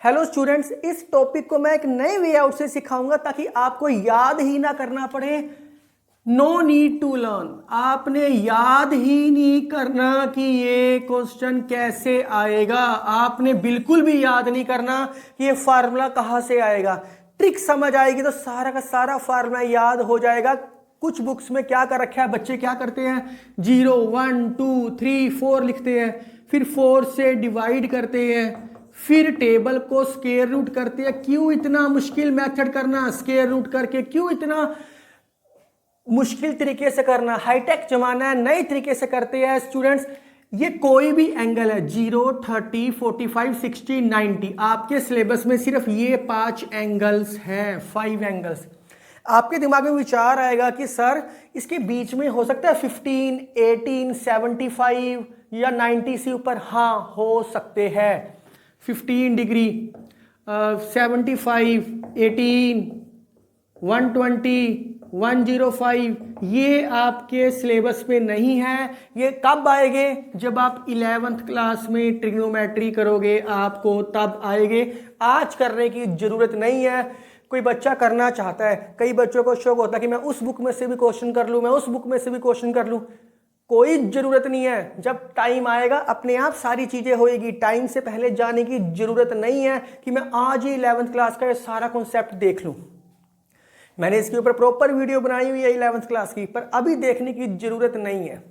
Hello students, इस topic को मैं एक नए वे आउट से सिखाऊंगा ताकि आपको याद ही ना करना पड़े। नो नीड टू लर्न, आपने याद ही नहीं करना कि ये क्वेश्चन कैसे आएगा। आपने बिल्कुल भी याद नहीं करना कि ये फार्मूला कहां से आएगा। ट्रिक समझ आएगी तो सारा का सारा फार्मूला याद हो जाएगा। कुछ बुक्स में क्या कर रखा है, बच्चे क्या करते हैं, 0 1 2 3 4 लिखते हैं, फिर 4 से डिवाइड करते हैं, फिर टेबल को स्क्वायर रूट करते हैं। क्यों इतना मुश्किल मेथड करना, स्क्वायर रूट करके क्यों इतना मुश्किल तरीके से करना। हाईटेक जमाना है, नए तरीके से करते हैं स्टूडेंट्स। ये कोई भी एंगल है, 0 30 45 60 90, आपके सिलेबस में सिर्फ ये 5 एंगल्स हैं, 5 एंगल्स। आपके दिमाग में विचार आएगा कि सर इसके बीच में हो सकता है 15 18 75 या 90 से ऊपर। हाँ, हो सकते हैं। 15 डिग्री, 75, 18, 120, 105, ये आपके सिलेबस में नहीं है। ये कब आएंगे, जब आप 11th क्लास में ट्रिग्नोमेट्री करोगे, आपको तब आएंगे। आज करने की जरूरत नहीं है। कोई बच्चा करना चाहता है, कई बच्चों को शौक होता है कि मैं उस बुक में से भी क्वेश्चन कर लूं, मैं उस बुक में से भी क्वेश्चन कर लूं। कोई जरूरत नहीं है। जब टाइम आएगा अपने आप सारी चीजें होएगी। टाइम से पहले जाने की जरूरत नहीं है कि मैं आज ही 11th क्लास का सारा कॉन्सेप्ट देख लूं। मैंने इसके ऊपर प्रॉपर वीडियो बनाई हुई है 11th क्लास की, पर अभी देखने की जरूरत नहीं है।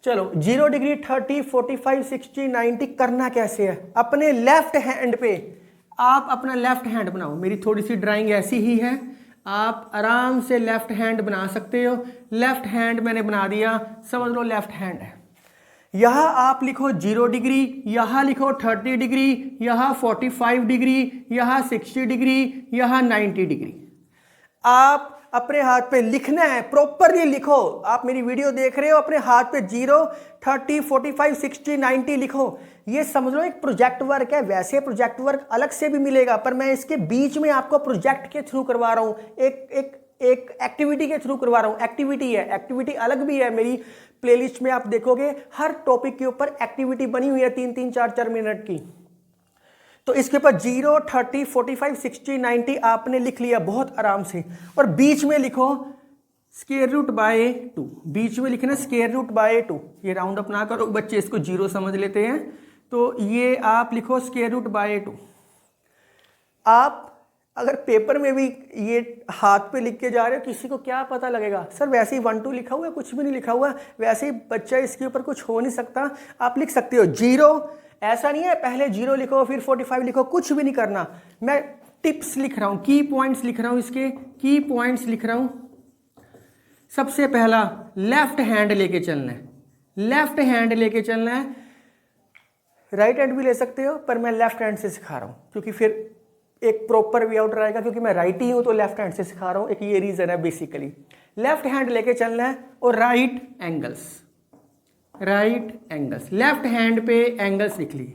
चलो, 0 डिग्री, 30 45 60 90 करना कैसे है। अपने लेफ्ट हैंड पे आप अपना लेफ्ट हैंड बनाओ। मेरी थोड़ी सी ड्राइंग ऐसी ही है, आप आराम से लेफ्ट हैंड बना सकते हो। लेफ्ट हैंड मैंने बना दिया, समझ लो लेफ्ट हैंड है। यहां आप लिखो 0 डिग्री, यहां लिखो 30 डिग्री, यहां 45 डिग्री, यहां 60 डिग्री, यहां 90 डिग्री। आप अपने हाथ पे लिखना है, प्रॉपरली लिखो। आप मेरी वीडियो देख रहे हो, अपने हाथ पे 0 30 45 60 90 लिखो। ये समझ लो एक प्रोजेक्ट वर्क है। वैसे प्रोजेक्ट वर्क अलग से भी मिलेगा, पर मैं इसके बीच में आपको प्रोजेक्ट के थ्रू करवा रहा हूं, एक एक्टिविटी के थ्रू करवा रहा हूं। एक्टिविटी है, एक्टिविटी अलग भी है। मेरी प्लेलिस्ट में आप देखोगे हर टॉपिक के ऊपर एक्टिविटी बनी हुई है 3-3 4-4 मिनट की। तो इसके ऊपर 0 30 45 60 90 आपने लिख लिया बहुत आराम से। और बीच में लिखो स्क्वायर रूट बाय 2। बीच में लिखना स्क्वायर रूट बाय 2। ये राउंड अप ना करो, बच्चे इसको 0 समझ लेते हैं। तो ये आप लिखो स्क्वायर रूट बाय 2। आप अगर पेपर में भी ये हाथ पे लिख के जा रहे हो, किसी को क्या पता लगेगा, सर वैसे ही 1 2 लिखा हुआ है, कुछ भी नहीं लिखा हुआ, वैसे ही बच्चा इसके ऊपर कुछ हो नहीं सकता। आप लिख सकते हो 0, ऐसा नहीं है पहले 0 लिखो फिर 45 लिखो, कुछ भी नहीं करना। मैं टिप्स लिख रहा हूं, की पॉइंट्स लिख रहा हूं, इसके की पॉइंट्स लिख रहा हूं। सबसे पहला लेफ्ट हैंड लेके चलना है, लेफ्ट हैंड लेके चलना है। राइट हैंड भी ले सकते हो, पर मैं लेफ्ट हैंड से सिखा रहा हूं क्योंकि फिर एक प्रॉपर वे आउट रहेगा। क्योंकि मैं राइट ही हूं तो लेफ्ट हैंड से सिखा रहा हूं, एक ये रीजन है बेसिकली। लेफ्ट हैंड लेके चलना है और right angles, right angles. Left hand पे एंगल्स लिख लिए।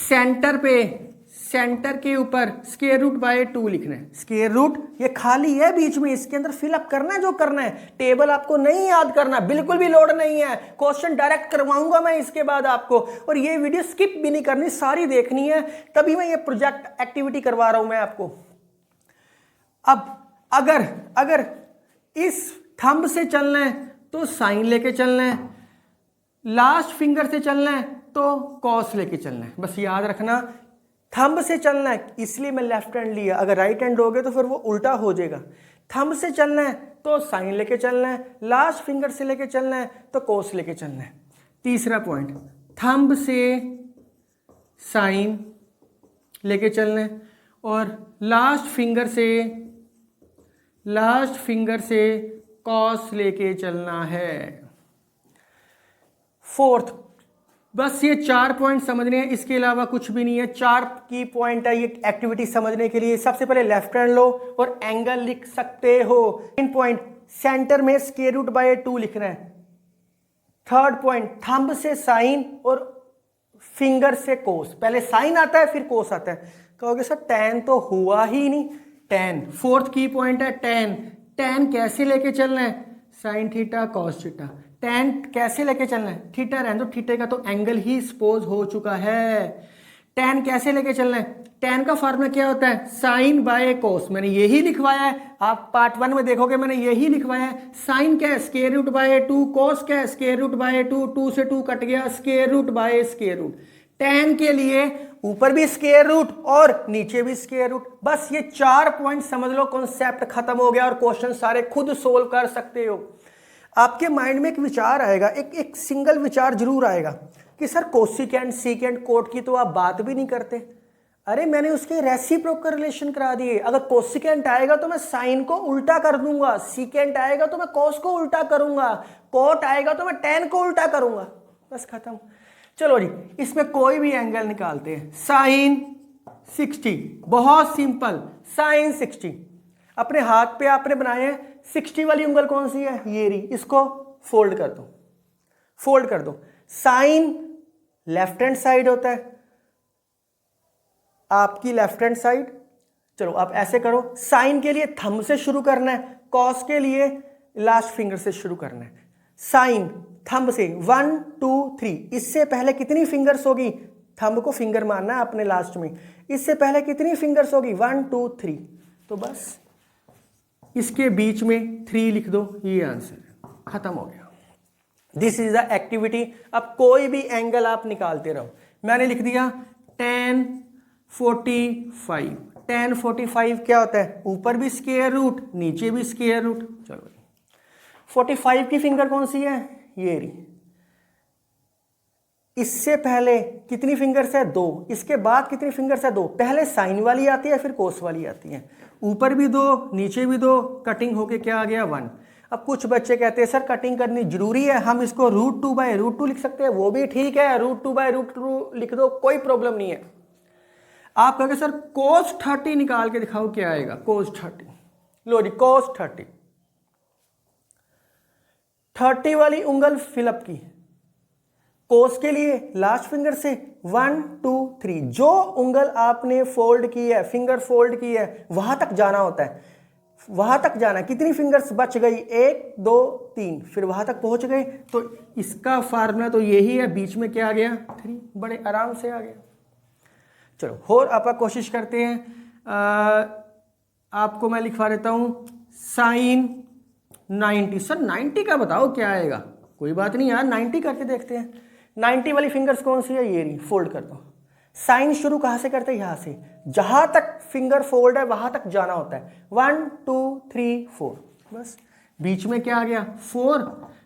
सेंटर पे, सेंटर के ऊपर स्क्वायर रूट बाय 2 लिखना है। स्क्वायर रूट ये खाली है बीच में, इसके अंदर फिलअप करना है जो करना है। टेबल आपको नहीं याद करना, बिल्कुल भी लोड नहीं है। क्वेश्चन डायरेक्ट करवाऊंगा मैं इसके बाद आपको, और ये वीडियो स्किप भी नहीं करनी, सारी देखनी है। तभी मैं ये प्रोजेक्ट एक्टिविटी करवा रहा हूं मैं आपको। अब अगर इस थंब से चलना है तो साइन लेके चलना है, लास्ट फिंगर से चलना है तो कॉस लेके चलना है। बस याद रखना, थंब से चलना है इसलिए मैं लेफ्ट हैंड लिया। अगर राइट हैंड होगे तो फिर वो उल्टा हो जाएगा। थंब से चलना है तो साइन लेके चलना है, लास्ट फिंगर से लेके चलना है तो कॉस लेके चलना है। तीसरा पॉइंट, थंब से साइन लेके चलना है और लास्ट फिंगर से कॉस लेके चलना है। फोर्थ, बस ये 4 पॉइंट समझने हैं, इसके अलावा कुछ भी नहीं है। 4 की पॉइंट है ये एक्टिविटी समझने के लिए। सबसे पहले लेफ्ट हैंड लो और एंगल लिख सकते हो। इन पॉइंट, सेंटर में स्क्वायर रूट बाय 2 लिखना है। थर्ड पॉइंट, थंब से साइन और फिंगर से कोस। पहले साइन आता है फिर कोस आता है। कहोगे सर टैन तो हुआ ही नहीं, टैन। फोर्थ की पॉइंट है टैन। टैन कैसे लेके चलना है, sine theta cos theta. Tan कैसे लेके चलना है, थीटा रहने दो, थीटे का तो एंगल ही सपोज हो चुका है। tan कैसे लेके चलना है, tan का फार्मूला क्या होता है, साइन बाय कोस। मैंने यही लिखवाया है, आप पार्ट 1 में देखोगे मैंने यही लिखवाया है। साइन क्या है, स्क्वायर रूट बाय 2, कोस क्या है, स्क्वायर रूट बाय 2, 2 से 2 कट गया, square root by square root. tan के लिए ऊपर भी स्क्वायर रूट और नीचे भी स्क्वायर रूट। बस ये 4 पॉइंट समझ लो, कॉन्सेप्ट खत्म हो गया और क्वेश्चन सारे खुद सोल्व कर सकते हो। आपके माइंड में एक विचार आएगा, एक सिंगल विचार जरूर आएगा कि सर कोसिकेंट सीकेंट कोट की तो आप बात भी नहीं करते। अरे मैंने उसके रेसिप्रोकल रिलेशन करा दिए। अगर कोसिकेंट आएगा तो मैं साइन को उल्टा कर दूंगा, सीकेंट आएगा तो मैं कोस को उल्टा करूंगा, कोट आएगा तो मैं tan को उल्टा करूंगा, बस खत्म। चलो जी, इसमें कोई भी एंगल निकालते हैं। साइन 60, बहुत सिंपल, साइन 60 अपने हाथ पे आपने बनाए हैं। 60 वाली उंगल कौन सी है, ये रही, इसको फोल्ड कर दो, फोल्ड कर दो। साइन लेफ्ट हैंड साइड होता है, आपकी लेफ्ट हैंड साइड। चलो आप ऐसे करो, साइन के लिए थंब से शुरू करना है, कॉस के लिए लास्ट फिंगर से शुरू करना है। साइन थंब से 1 2 3, इससे पहले कितनी फिंगर्स होगी, थंब को फिंगर मानना है अपने लास्ट में, इससे पहले कितनी फिंगर्स होगी, 1 2 3, तो बस इसके बीच में 3 लिख दो, ये आंसर खत्म हो गया। This is the activity. अब कोई भी एंगल आप निकालते रहो। मैंने लिख दिया tan 45। tan 45 क्या होता है, ऊपर भी स्क्वायर रूट नीचे भी स्क्वायर रूट। चलो 45 की फिंगर कौन सी है, ये रही। इससे पहले कितनी फिंगर्स है, 2। इसके बाद कितनी फिंगर्स है, 2। पहले साइन वाली आती है फिर कोस वाली आती है। ऊपर भी 2 नीचे भी 2, कटिंग होके क्या आ गया, 1। अब कुछ बच्चे कहते हैं सर कटिंग करनी जरूरी है, हम इसको √2/√2 लिख सकते हैं, वो भी ठीक है, √2/√2 लिख दो, कोई प्रॉब्लम नहीं है। आप कहोगे सर cos 30 निकाल के दिखाओ क्या आएगा, cos 30। लो जी, cos 30 वाली उंगल फिलअप की। कोस के लिए लास्ट फिंगर से 1 2 3, जो उंगल आपने फोल्ड की है, फिंगर फोल्ड की है, वहां तक जाना होता है, वहां तक जाना। कितनी फिंगर्स बच गई, 1 2 3, फिर वहां तक पहुंच गए। तो इसका फार्मूला तो यही है, बीच में क्या आ गया, 3, बड़े आराम से आ गया। चलो और आप कोशिश करते हैं, आपको मैं लिखवा देता हूं साइन 90। सर 90 का बताओ क्या आएगा, कोई बात नहीं यार, 90 करके देखते हैं। 90 वाली फिंगर्स कौन सी है, ये रही, फोल्ड कर दो। साइन शुरू कहां से करते हैं, यहां से, जहां तक फिंगर फोल्ड है वहां तक जाना होता है। 1 2 3 4, बस बीच में क्या आ गया, 4।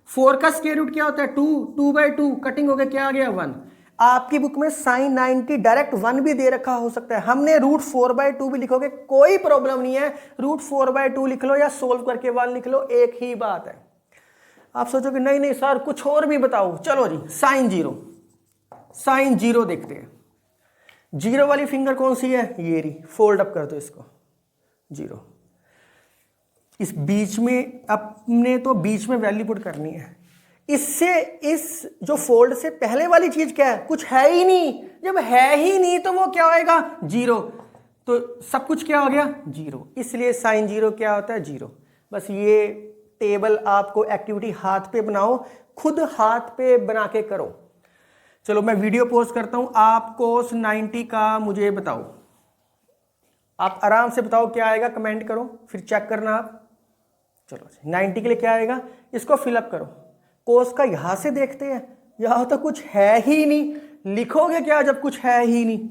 4 का स्क्वायर रूट क्या होता है, 2। 2/2 कटिंग हो गया, क्या आ गया, 1। आपकी बुक में साइन 90 डायरेक्ट 1 भी दे रखा हो सकता है, हमने √4/2 भी लिखोगे, कोई प्रॉब्लम नहीं है। √4/2 लिख लो या सोल्व करके 1 लिख लो, एक ही बात है। आप सोचोगे नहीं नहीं सर कुछ और भी बताओ। चलो जी, साइन 0। साइन 0 देखते हैं। 0 वाली फिंगर कौन सी है, ये रही, फोल्ड अप कर दो इसको, 0। इस बीच में अपने तो बीच में वैल्यू पुट करनी है। इससे इस जो फोल्ड से पहले वाली चीज क्या है, कुछ है ही नहीं। जब है ही नहीं तो वो क्या होएगा, 0। तो सब कुछ क्या हो गया, 0। इसलिए साइन 0 क्या होता है, 0। बस ये टेबल आपको एक्टिविटी हाथ पे बनाओ, खुद हाथ पे बना के करो। चलो मैं वीडियो पॉज करता हूं, आप cos 90 का मुझे बताओ, आप आराम से बताओ क्या आएगा, कमेंट करो फिर चेक करना आप। चलो 90 के लिए क्या आएगा, इसको फिलअप करो। कोस का यहां से देखते हैं, यहां तो कुछ है ही नहीं, लिखोगे क्या जब कुछ है ही नहीं।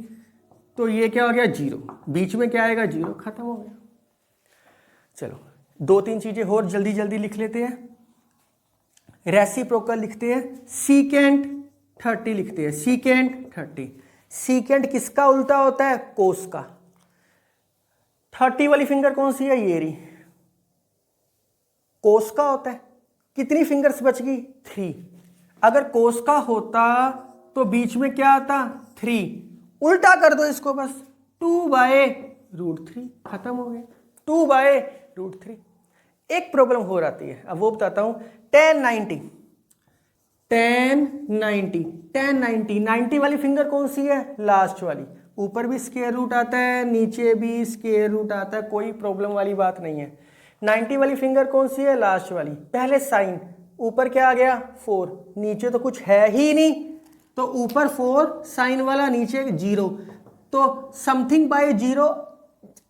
तो ये क्या हो गया, 0। बीच में क्या आएगा, 0, खत्म हो गया। चलो 2-3 चीजें और जल्दी जल्दी लिख लेते हैं। रेसिप्रोकल लिखते हैं, सीकेंट 30 लिखते हैं, सीकेंट 30। सीकेंट किसका उल्टा होता है, कोस का। 30 वाली फिंगर कौन सी है, ये रही, कोस का होता है। कितनी फिंगर्स बच गई, 3। अगर कोस का होता तो बीच में क्या आता, 3। उल्टा कर दो इसको, बस 2/√3, खत्म हो गया, 2/√3। एक प्रॉब्लम हो जाती है, अब वो बताता हूं। tan 90 90 वाली फिंगर कौन सी है, लास्ट वाली। ऊपर भी स्क्वायर रूट आता है, नीचे भी स्क्वायर रूट आता है, कोई प्रॉब्लम वाली बात नहीं है। 90 वाली फिंगर कौन सी है, लास्ट वाली। पहले साइन, ऊपर क्या आ गया, 4, नीचे तो कुछ है ही नहीं, तो ऊपर 4 साइन वाला, नीचे 0। तो समथिंग बाय जीरो,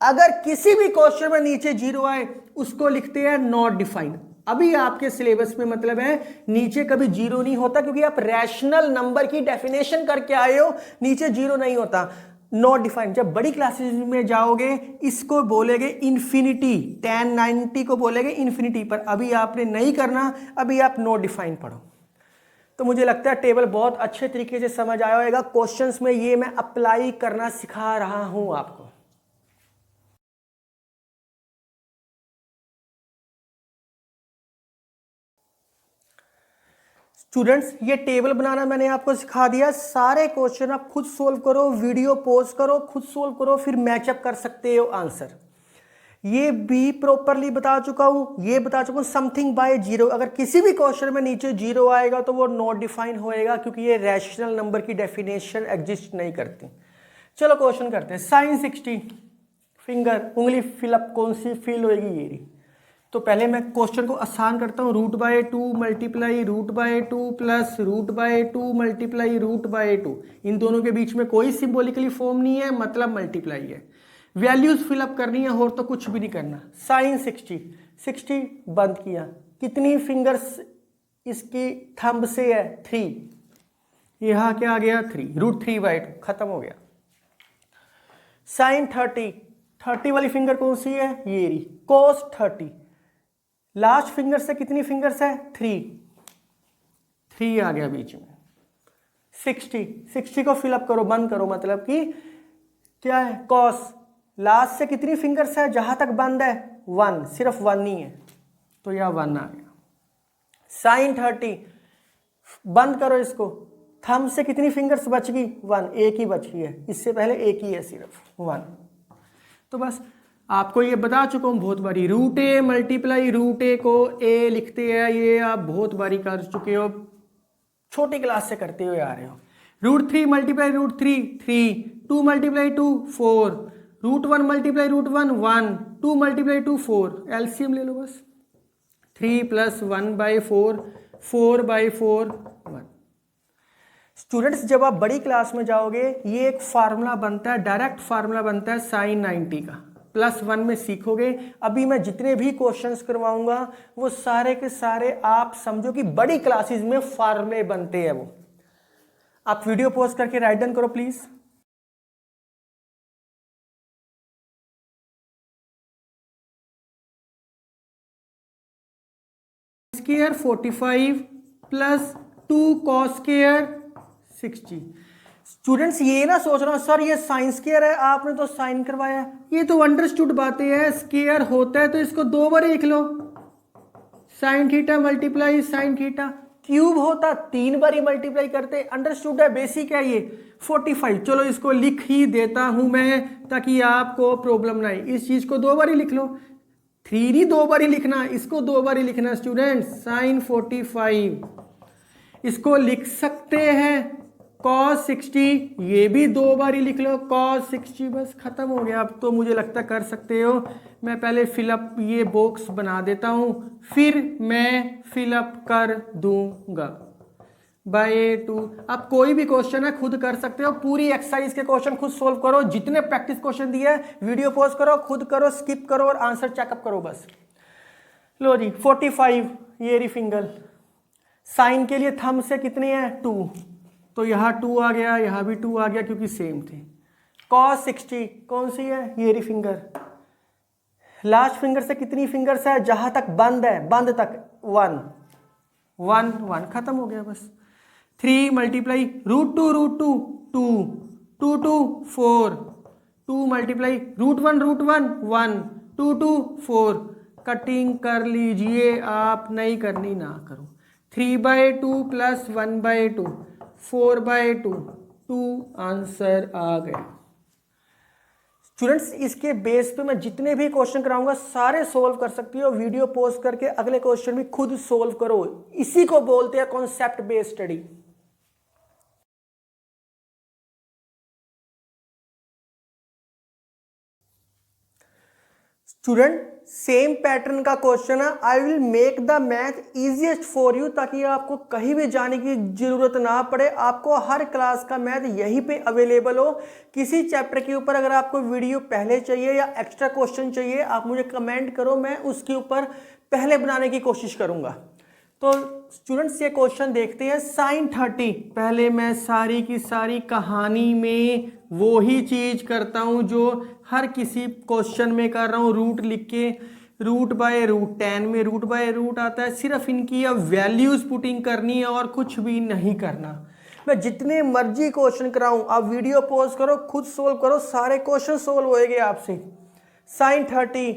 अगर किसी भी क्वेश्चन में नीचे जीरो आए उसको लिखते हैं नॉट डिफाइंड। अभी आपके सिलेबस में मतलब है नीचे कभी जीरो नहीं होता, क्योंकि आप रैशनल नंबर की डेफिनेशन करके आए हो, नीचे जीरो नहीं होता, नॉट डिफाइंड। जब बड़ी क्लासेस में जाओगे इसको बोलेंगे इन्फिनिटी, 1090 को बोलेंगे इन्फिनिटी, पर अभी आपने नहीं करना, अभी आप नॉट डिफाइंड पढ़ो। तो मुझे लगता है टेबल बहुत अच्छे तरीके से समझ आया होगा। क्वेश्चंस में ये मैं अप्लाई करना सिखा रहा हूं आपको। स्टूडेंट्स, ये टेबल बनाना मैंने आपको सिखा दिया। सारे क्वेश्चन आप खुद सोल्व करो, वीडियो पॉज करो, खुद सोल्व करो, फिर मैचअप कर सकते हो आंसर। ये भी प्रॉपरली बता चुका हूं, ये बता चुका हूं समथिंग बाय जीरो। अगर किसी भी क्वेश्चन में नीचे जीरो आएगा तो वो नॉट डिफाइन होएगा, क्योंकि ये रैशनल नंबर की डेफिनेशन एग्जिस्ट नहीं करती। चलो क्वेश्चन करते हैं। साइन 60 फिंगर, उंगली फिलअप कौन सी फील होएगी, ये रही। तो पहले मैं क्वेश्चन को आसान करता हूं। Root by 2 multiply root by 2 plus root by 2 multiply root by 2। इन दोनों के बीच में कोई सिंबॉलिकली फॉर्म नहीं है, मतलब मल्टीप्लाई है। वैल्यूज फिलअप करनी है और तो कुछ भी नहीं करना। साइन 60 बंद किया, कितनी फिंगर्स इसकी थंब से है, 3। यहां क्या आ गया, 3, रूट 3 बाय 2, खत्म हो गया। साइन 30 वाली फिंगर कौन सी है, ये रही। कोस 30, लास्ट फिंगर से कितनी फिंगर्स है, 3 आ गया बीच में। 60 को फिलअप करो, बंद करो, मतलब कि क्या है, कॉस, लास्ट से कितनी फिंगर्स है जहां तक बंद है, 1, सिर्फ 1 नहीं है, तो यह 1 आ गया। साइन 30 बंद करो इसको, थंब से कितनी फिंगर्स बच गई, 1, एक ही बच गई है, इससे पहले एक ही है, सिर्फ 1। तो बस आपको ये बता चुका हूं बहुत बारी। रूट ए मल्टीप्लाई रूट ए को ए लिखते हैं, ये आप बहुत बारी कर चुके हो, छोटी क्लास से करते हुए आ रहे हो। Root 3 multiply root 3, 2 multiply 2 4, root 1 multiply root 1 1, 2 multiply 2 4, LCM ले लो बस। 3 प्लस 1/4, 4/4 1। स्टूडेंट्स, जब आप बड़ी क्लास में जाओगे ये एक फार्मूला बनता है, डायरेक्ट फार्मूला बनता है साइन 90 का, +1 में सीखोगे। अभी मैं जितने भी क्वेश्चंस करवाऊंगा वो सारे के सारे आप समझो कि बड़ी क्लासेस में फार्मूले बनते हैं वो। आप वीडियो पॉज करके राइट डाउन करो please. Square 45 plus 2 cos square 60। Students, ये ना सोच रहा हूं सर ये साइन स्क्वायर है, आपने तो साइन करवाया, ये तो अंडरस्टूड बातें है। स्क्वायर होता है तो इसको 2 बार लिख लो, sine theta multiply sine theta. Cube होता 3 बार मल्टीप्लाई करते, अंडरस्टूड है, बेसिक है ये। 45, चलो इसको लिख ही देता हूं मैं ताकि आपको प्रॉब्लम ना आए। इस चीज को 2 बार ही लिख लो, 3 नहीं 2 बार ही लिखना, इसको 2 बार ही लिखना स्टूडेंट्स। साइन 45 इसको लिख सकते हैं कॉस 60, ये भी 2 बार ही लिख लो, कॉस 60, बस खत्म हो गया। अब तो मुझे लगता कर सकते हो। मैं पहले फिलअप ये बॉक्स बना देता हूं, फिर मैं फिलअप कर दूंगा बाय 2। अब कोई भी क्वेश्चन है खुद कर सकते हो, पूरी एक्सरसाइज के क्वेश्चन खुद सोल्व करो। जितने प्रैक्टिस क्वेश्चन दिए हैं वीडियो पॉज करो, खुद करो, स्किप करो और आंसर चेकअप करो बस। लो जी 45, ये रही फिंगर। साइन के लिए थंब से कितनी है, 2, तो यहाँ 2 आ गया, यहाँ भी 2 आ गया क्योंकि सेम थे। कॉस 60 कौन सी है, ये रही फिंगर। लास्ट फिंगर से कितनी फिंगर्स है जहां तक बंद है, बंद तक 1 1 1, खत्म हो गया बस। 3 multiply root 2 2 2 2 4, 2 multiply root 1 1 2 2 4, cutting कर लीजिए, आप नहीं करनी ना करो। 3/2 प्लस 1/2, 4/2, 2 आंसर आ गया। स्टूडेंट्स, इसके बेस पे मैं जितने भी क्वेश्चन कराऊंगा सारे सोल्व कर सकती हो। वीडियो पॉज करके अगले क्वेश्चन भी खुद सोल्व करो, इसी को बोलते हैं concept based study. Student same pattern का क्वेश्चन है, I will make the math easiest for you, ताकि आपको कहीं भी जाने की जरूरत ना पड़े, आपको हर क्लास का मैथ यहीं पे अवेलेबल हो। किसी चैप्टर के ऊपर अगर आपको वीडियो पहले चाहिए या एक्स्ट्रा क्वेश्चन चाहिए, आप मुझे कमेंट करो, मैं उसके ऊपर पहले बनाने की कोशिश करूंगा। तो स्टूडेंट्स ये क्वेश्चन देखते हैं। sin 30, पहले मैं सारी की सारी कहानी में वो ही चीज करता हूं जो हर किसी क्वेश्चन में कर रहा हूं, रूट लिख के, रूट बाय रूट 10 में रूट बाय रूट आता है, सिर्फ इनकी अब वैल्यूज पुटिंग करनी है और कुछ भी नहीं करना। मैं जितने मर्जी क्वेश्चन कराऊं, आप वीडियो पॉज करो, खुद सोल्व करो, सारे क्वेश्चन सोल्व होएंगे आपसे। sin 30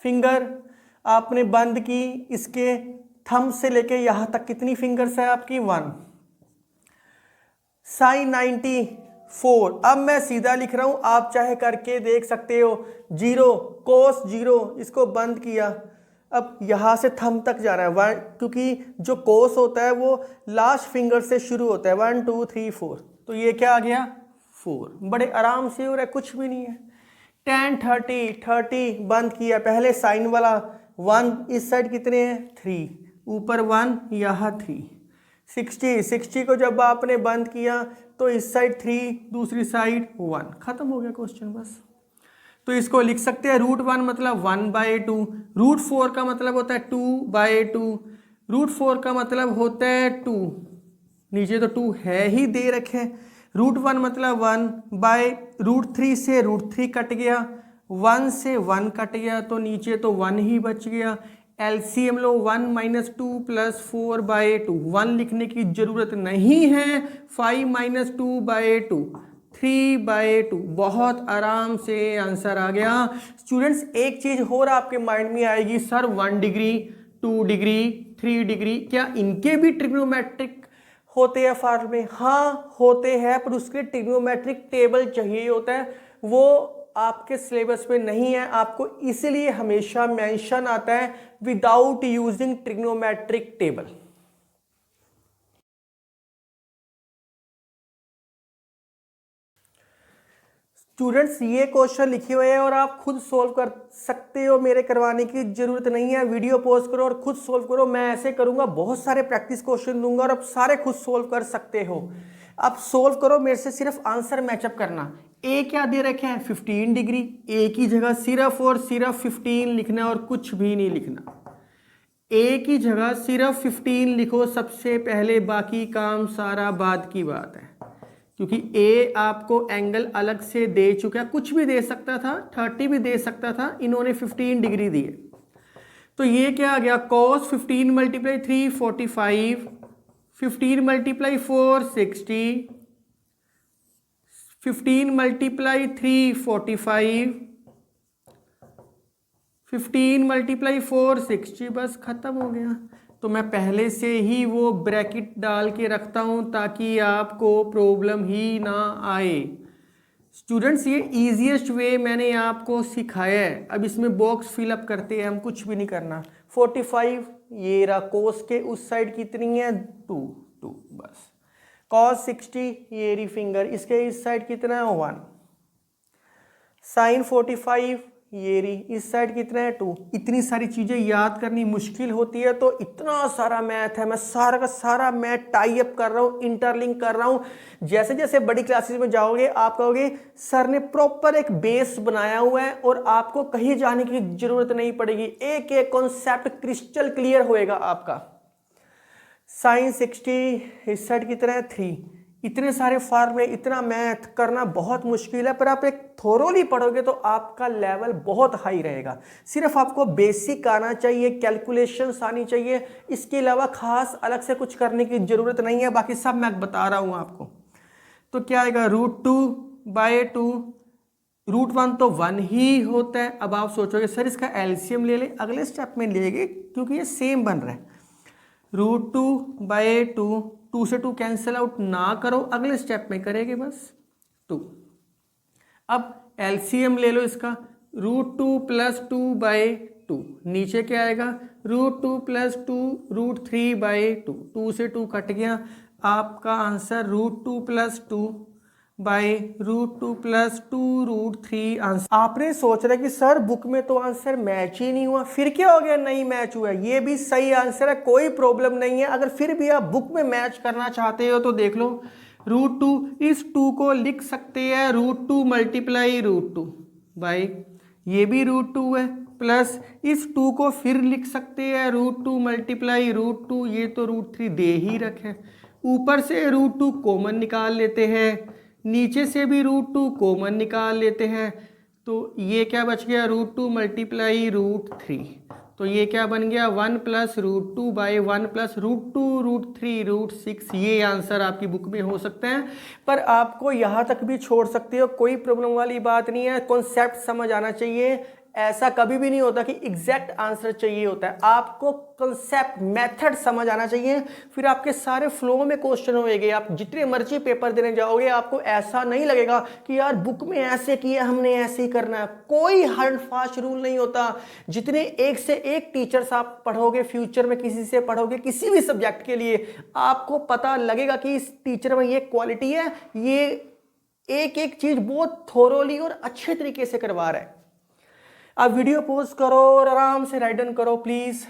फिंगर आपने बंद की, इसके थंब से लेके यहां तक कितनी फिंगर्स है आपकी? 1। sin 94, अब मैं सीधा लिख रहा हूं, आप चाहे करके देख सकते हो। 0 cos 0, इसको बंद किया, अब यहां से थंब तक जा रहा है 1, क्योंकि जो cos होता है वो लास्ट फिंगर से शुरू होता है, 1 2 3 4, तो ये क्या आ गया? 4। बड़े आराम से हो रहा है, कुछ भी नहीं है। tan 30 बंद किया, पहले साइन वाला 1, इस साइड कितने हैं? 3, ऊपर 1, यहाँ 3। 60 को जब आपने बंद किया तो इस साइड 3, दूसरी साइड 1, खत्म हो गया क्वेश्चन बस। तो इसको लिख सकते हैं √1 मतलब 1/2, √4 का मतलब होता है 2/2, √4 का मतलब होता है 2, नीचे तो 2 है ही दे रखे। √1 मतलब 1/√3 से √3 कट गया, 1 से 1 कट गया, तो नीचे तो 1 ही बच गया। एलसीएम लो, 1 - 2 + 4/2, 1 लिखने की जरूरत नहीं है। 5 - 2/2, 3/2, बहुत आराम से आंसर आ गया। स्टूडेंट्स एक चीज और आपके माइंड में आएगी, सर 1 डिग्री, 2 डिग्री, 3 डिग्री, क्या इनके भी ट्रिग्नोमेट्रिक होते हैं फॉर्मूले? हाँ होते हैं, पर उसके ट्रिग्नोमेट्रिक टेबल चाहिए होता है, वो आपके सिलेबस में नहीं है। आपको इसीलिए हमेशा मेंशन आता है without using trigonometric table. Students ये क्वेश्चन लिखे हुए हैं और आप खुद सोल्व कर सकते हो, मेरे करवाने की जरूरत नहीं है। वीडियो पॉज करो और खुद सोल्व करो। मैं ऐसे करूंगा, बहुत सारे प्रैक्टिस क्वेश्चन दूंगा और आप सारे खुद सोल्व कर सकते हो। आप सोल्व करो, मेरे से सिर्फ आंसर मैचअप करना। ए क्या दे रखे हैं? 15 डिग्री, ए की जगह सिर्फ और सिर्फ 15 लिखना और कुछ भी नहीं लिखना। ए की जगह सिर्फ 15 लिखो सबसे पहले, बाकी काम सारा बाद की बात है, क्योंकि ए आपको एंगल अलग से दे चुका है। कुछ भी दे सकता था, 30 भी दे सकता था, इन्होंने 15 डिग्री दी है। तो ये क्या आ गया? cos 15 × 3 45, 15 × 4 60, 15 × 3 45, 15 × 4 60, बस खत्म हो गया। तो मैं पहले से ही वो ब्रैकेट डाल के रखता हूं ताकि आपको प्रॉब्लम ही ना आए। स्टूडेंट्स ये इजीएस्ट वे मैंने आपको सिखाया है। अब इसमें बॉक्स फिलअप करते हैं हम, कुछ भी नहीं करना। 45 ये रहा, कोस के उस साइड कितनी है? 2 बस। cos 60 ये रही फिंगर, इसके इस साइड कितना है? 1। sin 45 ये रही, इस साइड कितना है? 2। इतनी सारी चीजें याद करनी मुश्किल होती है, तो इतना सारा मैथ है, मैं सारा का सारा मैथ टाई अप कर रहा हूँ, इंटरलिंक कर रहा हूँ। जैसे जैसे बड़ी क्लासेस में जाओगे आप कहोगे सर ने प्रॉपर एक बेस बनाया हुआ है और आपको कहीं जाने की जरूरत नहीं पड़ेगी, एक एक कॉन्सेप्ट क्रिस्टल क्लियर होएगा आपका। sin 60 इस साइड कितना है? 3। इतने सारे फॉर्मूले, इतना मैथ करना बहुत मुश्किल है, पर आप एक थोरोली पढ़ोगे तो आपका लेवल बहुत हाई रहेगा। सिर्फ आपको बेसिक आना चाहिए, कैलकुलेशंस आनी चाहिए, इसके अलावा खास अलग से कुछ करने की जरूरत नहीं है। बाकी सब मैं बता रहा हूं आपको। तो क्या आएगा? √2/2, √1 तो 1 ही होता है। अब आप सोचोगे सर इसका एलसीएम ले ले, अगले स्टेप में लेंगे क्योंकि ये सेम बन रहा है। √2/2, 2 से 2 कैंसिल आउट ना करो, अगले स्टेप में करेंगे बस 2। अब एलसीएम ले लो इसका, √2 + 2/2, नीचे क्या आएगा? √2 + 2 √3/2, 2 से 2 कट गया, आपका आंसर √2 + 2 बाई √2 प्लस 2√3 आंसर। आपने सोच रहे कि सर बुक में तो आंसर मैच ही नहीं हुआ, फिर क्या हो गया? नहीं मैच हुआ, ये भी सही आंसर है, कोई प्रॉब्लम नहीं है। अगर फिर भी आप बुक में मैच करना चाहते हो तो देख लो, √2, इस 2 को लिख सकते हैं √2 मल्टीप्लाई √2 बाई, ये भी √2 है, प्लस इस 2 को फिर लिख सकते हैं √2 मल्टीप्लाई √2, ये तो √3 दे ही रखे, ऊपर से √2 कॉमन निकाल लेते हैं, नीचे से भी √2 कॉमन निकाल लेते हैं, तो ये क्या बच गया? √2 मल्टीप्लाई √3, तो ये क्या बन गया? 1 प्लस √2 बाई 1 प्लस √2 √3 √6। ये आंसर आपकी बुक में हो सकते हैं, पर आपको यहाँ तक भी छोड़ सकते हो, कोई प्रॉब्लम वाली बात नहीं है। कॉन्सेप्ट समझ आना चाहिए, ऐसा कभी भी नहीं होता कि एग्जैक्ट आंसर चाहिए होता है, आपको कॉन्सेप्ट मेथड समझ आना चाहिए, फिर आपके सारे फ्लो में क्वेश्चन होएंगे। आप जितने मर्जी पेपर देने जाओगे आपको ऐसा नहीं लगेगा कि यार बुक में ऐसे किया हमने ऐसे ही करना है, कोई हार्ड फास्ट रूल नहीं होता। जितने एक से एक टीचर्स आप पढ़ोगे, फ्यूचर में किसी से पढ़ोगे किसी भी सब्जेक्ट के लिए, आपको पता लगेगा कि इस टीचर में ये क्वालिटी है, ये एक एक चीज बहुत थोरोली और अच्छे तरीके से करवा रहा है। आप वीडियो पॉज करो और आराम से राइट डाउन करो प्लीज।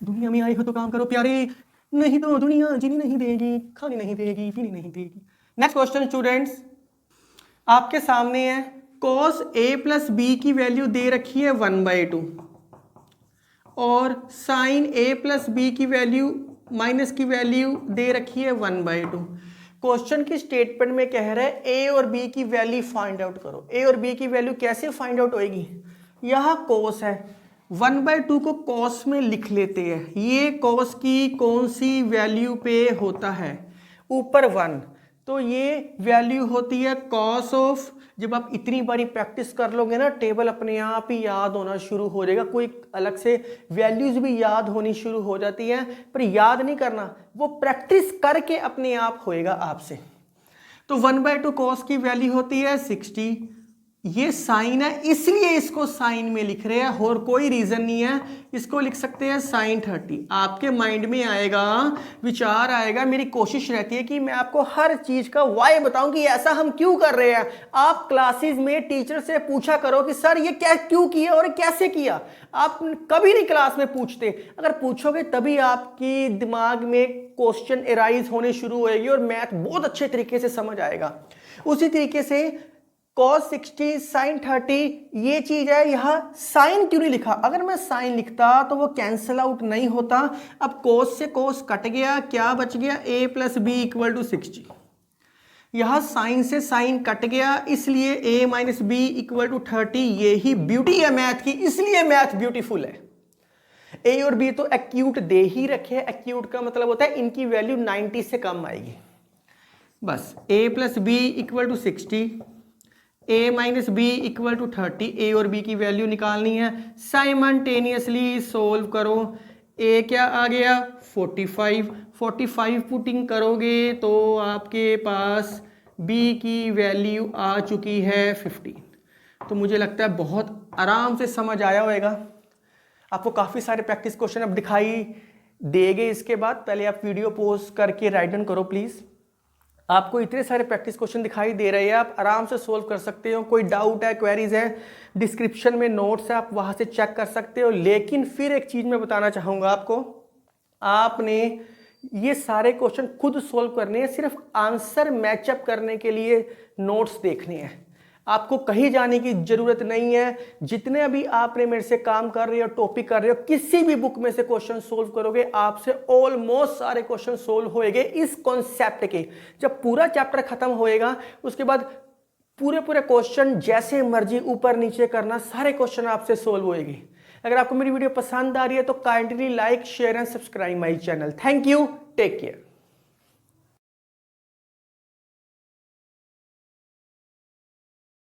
दुनिया में आई हो तो काम करो प्यारे, नहीं तो दुनिया जीनी नहीं देगी, खानी नहीं देगी, पीनी नहीं देगी। नेक्स्ट क्वेश्चन स्टूडेंट्स, आपके सामने है cos a प्लस बी की वैल्यू दे रखी है 1/2 और sin a प्लस बी की वैल्यू माइनस की वैल्यू दे रखी है 1/2। क्वेश्चन की स्टेटमेंट में कह रहा है ए और बी की वैल्यू फाइंड आउट करो। ए और बी की वैल्यू कैसे फाइंड आउट होएगी? यह cos है, 1/2 को cos में लिख लेते हैं, ये cos की कौन सी वैल्यू पे होता है? ऊपर 1, तो ये वैल्यू होती है cos ऑफ, जब आप इतनी बारी प्रैक्टिस कर लोगे ना टेबल अपने आप ही याद होना शुरू हो जाएगा, कोई अलग से वैल्यूज भी याद होनी शुरू हो जाती है, पर याद नहीं करना, वो प्रैक्टिस करके अपने आप होएगा आपसे। तो 1/2 cos की वैल्यू होती है 60, ये साइन है इसलिए इसको साइन में लिख रहे हैं, और कोई रीजन नहीं है, इसको लिख सकते हैं sin 30। आपके माइंड में आएगा, विचार आएगा, मेरी कोशिश रहती है कि मैं आपको हर चीज का वाई बताऊं कि ऐसा हम क्यों कर रहे हैं। आप क्लासेस में टीचर से पूछा करो कि सर ये क्या क्यों किया और कैसे किया। आप कभी नहीं क्लास में पूछते, अगर पूछोगे तभी आपकी दिमाग में क्वेश्चन एराइज होने शुरू होएगी और मैथ बहुत अच्छे तरीके से समझ आएगा। उसी तरीके से cos 60 sin 30 ये चीज है, यहां साइन क्यों नहीं लिखा? अगर मैं साइन लिखता तो वो कैंसल आउट नहीं होता। अब cos से cos कट गया, क्या बच गया? a plus B equal to 60। यहां साइन से साइन कट गया, इसलिए a minus B equal to 30। ये ही ब्यूटी है मैथ की, इसलिए मैथ ब्यूटीफुल है। a और b तो एक्यूट दे ही रखे, एक्यूट का मतलब होता है इनकी वैल्यू 90 से कम आएगी। बस a plus B equal to 60, a minus B equal to 30, a और b की वैल्यू निकालनी है। साइमल्टेनियसली सोल्व करो। a क्या आ गया? 45, 45 पुटिंग करोगे तो आपके पास b की वैल्यू आ चुकी है 15। तो मुझे लगता है बहुत आराम से समझ आया होगा। आपको काफ़ी सारे प्रैक्टिस क्वेश्चन अब दिखाई देंगे इसके बाद, पहले आप वीडियो पॉज करके राइट डाउन करो प्लीज़। आपको इतने सारे प्रैक्टिस क्वेश्चन दिखाई दे रहे हैं, आप आराम से सोल्व कर सकते हो। कोई डाउट है, क्वेरीज है, डिस्क्रिप्शन में नोट्स है, आप वहां से चेक कर सकते हो। लेकिन फिर एक चीज मैं बताना चाहूंगा आपको, आपने ये सारे क्वेश्चन खुद सोल्व करने हैं, सिर्फ आंसर मैचअप करने के लिए नोट्स देखने हैं। आपको कहीं जाने की जरूरत नहीं है। जितने अभी आपने मेरे से काम कर रहे हो, टॉपिक कर रहे हो, किसी भी बुक में से क्वेश्चन सोल्व करोगे, आपसे ऑलमोस्ट सारे क्वेश्चन सोल्व होएंगे इस कॉन्सेप्ट के। जब पूरा चैप्टर खत्म होएगा उसके बाद पूरे क्वेश्चन जैसे मर्जी ऊपर नीचे करना, सारे क्वेश्चन आपसे सोल्व होएंगे। अगर आपको मेरी वीडियो पसंद आ रही है तो kindly like, share and subscribe my channel. Thank you, take care.